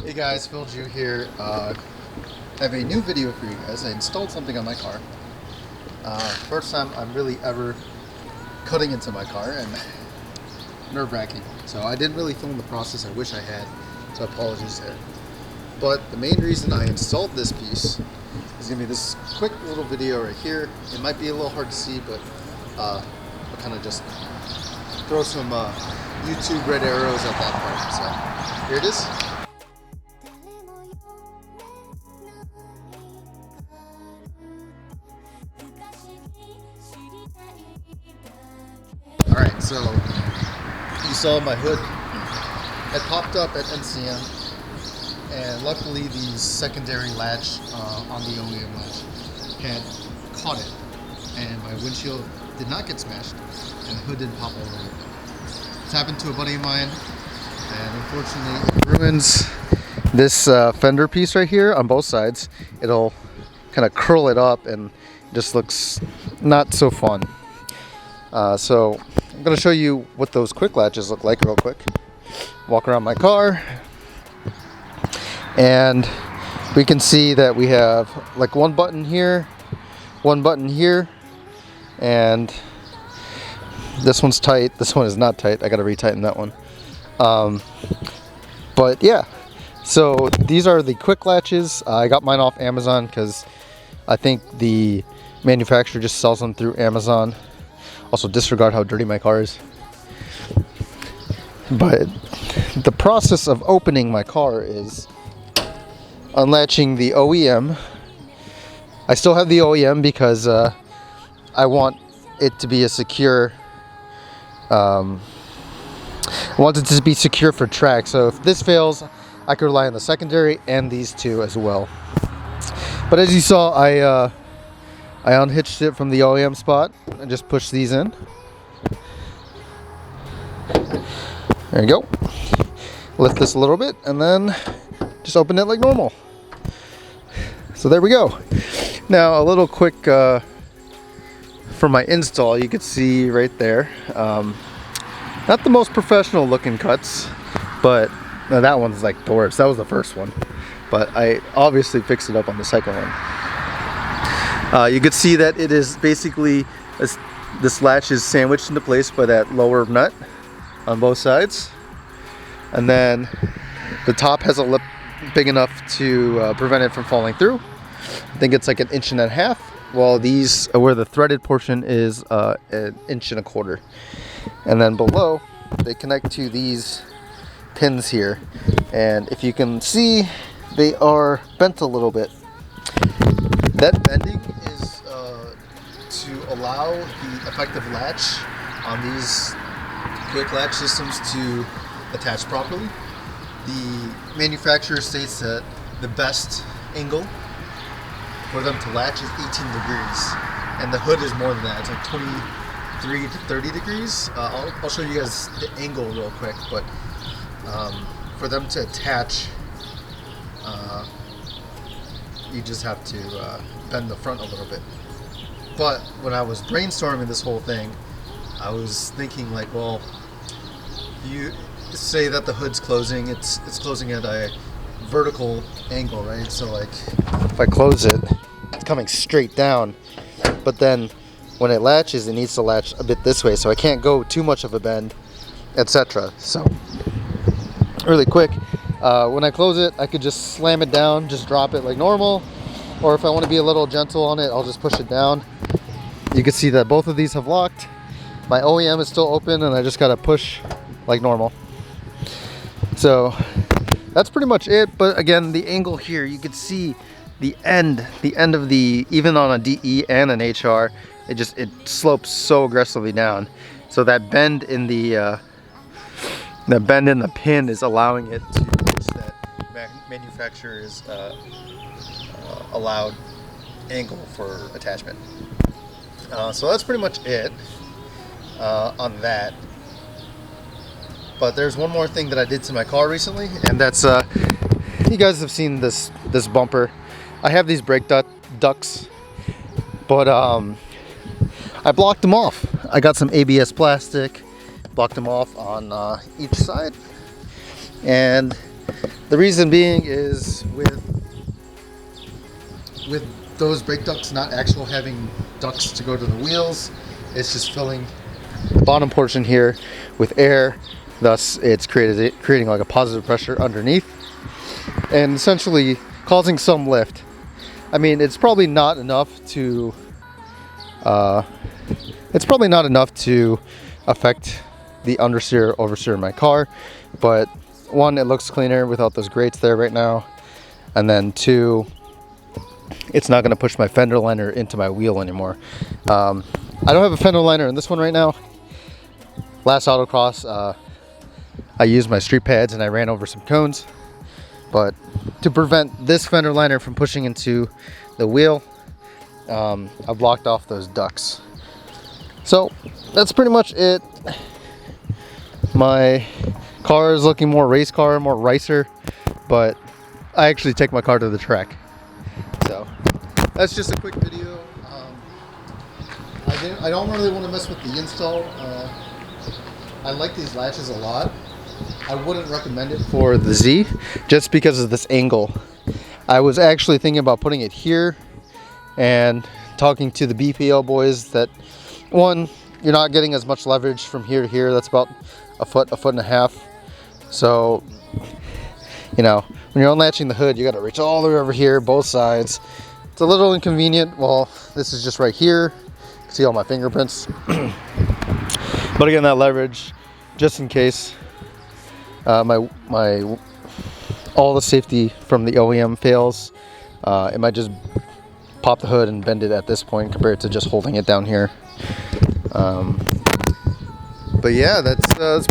Hey guys, Phil Jew here. I have a new video for you guys. I installed something on my car. First time I'm really ever cutting into my car, and nerve-wracking. So I didn't really film the process. I wish I had, so apologies there. But the main reason I installed this piece is going to be this quick little video right here. It might be a little hard to see, but I'll kind of just throw some YouTube red arrows at that part. So here it is. Alright, so you saw my hood had popped up at NCM, and luckily the secondary latch on the OEM latch had caught it, and my windshield did not get smashed, and the hood didn't pop all over. It's happened to a buddy of mine, and unfortunately it ruins this fender piece right here on both sides. It'll kind of curl it up and just looks not so fun. So I'm going to show you what those quick latches look like real quick. Walk around my car, and we can see that we have like one button here, and this one's tight. This one is not tight. I got to retighten that one. But yeah, so these are the quick latches. I got mine off Amazon because I think the manufacturer just sells them through Amazon. Also, disregard how dirty my car is. But the process of opening my car is unlatching the OEM. I still have the OEM because I want it to be a secure. I want it to be secure for track. So if this fails, I could rely on the secondary and these two as well. But as you saw, I unhitched it from the OEM spot and just pushed these in. There you go. Lift this a little bit and then just open it like normal. So there we go. Now a little quick for my install, you can see right there. Not the most professional looking cuts, but no, that one's like the worst. That was the first one. But I obviously fixed it up on the second one. You can see that it is basically, this latch is sandwiched into place by that lower nut on both sides. And then the top has a lip big enough to prevent it from falling through. I think it's like 1.5 inches, while these, where the threaded portion is 1.25 inches. And then below, they connect to these pins here. And if you can see, they are bent a little bit. That bending is to allow the effective latch on these quick latch systems to attach properly. The manufacturer states that the best angle for them to latch is 18 degrees, and the hood is more than that. It's like 23 to 30 degrees. I'll show you guys the angle real quick, but for them to attach, you just have to bend the front a little bit. But when I was brainstorming this whole thing, I was thinking like, well, you say that the hood's closing, it's closing at a vertical angle, right? So like if I close it, it's coming straight down, but then when it latches, it needs to latch a bit this way, so I can't go too much of a bend, etc. So really quick, when I close it, I could just slam it down, just drop it like normal, or if I want to be a little gentle on it, I'll just push it down. You can see that both of these have locked. My OEM is still open, and I just gotta push like normal. So that's pretty much it. But again, the angle here, you can see the end of the, even on a DE and an HR, it slopes so aggressively down. So that bend in the pin is allowing it to reach that manufacturer's allowed angle for attachment. So that's pretty much it on that. But there's one more thing that I did to my car recently, and that's you guys have seen this bumper. I have these brake ducts, but I blocked them off. I got some ABS plastic, blocked them off on each side, and The reason being is with those brake ducts not actually having ducts to go to the wheels, it's just filling the bottom portion here with air. Thus, it's creating like a positive pressure underneath, and essentially causing some lift. I mean, it's probably not enough to affect the understeer oversteer in my car, but one, it looks cleaner without those grates there right now, and then two, it's not going to push my fender liner into my wheel anymore. I don't have a fender liner in this one right now. Last autocross, I used my street pads and I ran over some cones, but to prevent this fender liner from pushing into the wheel, I blocked off those ducts. So that's pretty much it. My car is looking more race car, more racer, but I actually take my car to the track. So that's just a quick video. I don't really want to mess with the install. I like these latches a lot. I wouldn't recommend it for the Z just because of this angle. I was actually thinking about putting it here and talking to the BPO boys that, one, you're not getting as much leverage from here to here. That's about a foot and a half. So, you know, when you're unlatching the hood, you got to reach all the way over here, both sides. It's a little inconvenient. Well, this is just right here. You can see all my fingerprints. But again, that leverage, just in case my all the safety from the OEM fails, it might just pop the hood and bend it at this point compared to just holding it down here. But yeah, that's